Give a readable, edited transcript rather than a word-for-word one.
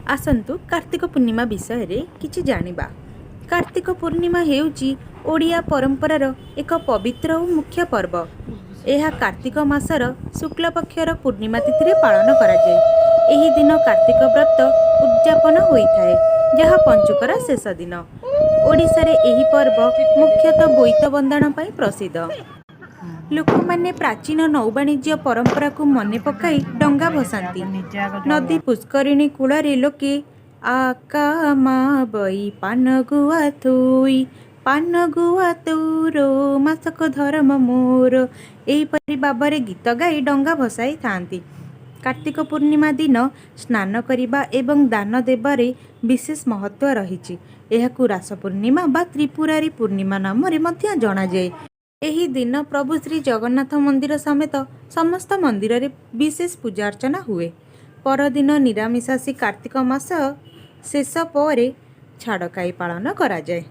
आसन्तु कार्तिक पूर्णिमा विषय रे किछि जानिबा। कार्तिक पूर्णिमा हेउची ओडिया परंपरार एक पवित्र और मुख्य पर्व। यह कार्तिक मासर शुक्ल पक्षर पूर्णिमा तिथि रे पालन करा जाय। एही दिन कार्तिक व्रत उद्यापन होइथाय, जहा पंचुकर शेष दिन। ओडिसा रे एही पर्व मुख्यतः बोईत बंदन पई प्रसिद्ध। लोक माने प्राचीन नौवाणिज्य परंपरा को मने पकाई डंगा भसांती। नदी पुष्करिणी कूଳରେ लोके आका मा बई पान गुआ तोरो मासक धर्म मोर एहीपरि बाबरे गीत गाई डंगा भसाई थांती। कार्तिक पूर्णिमा दिन स्नान करिबा एवं दान देबारे विशेष महत्व रहिछि। एहाकु रास पूर्णिमा बा त्रिपुरारी पूर्णिमा नाम रे मध्य जणा जाय। एही दिन प्रभु श्री जगन्नाथ मंदिर समेत समस्त मंदिर रे विशेष पूजा अर्चना हुए। परदिन निरामिषासी कार्तिक मास शेष पर छाड़खाई पालन करा जाए।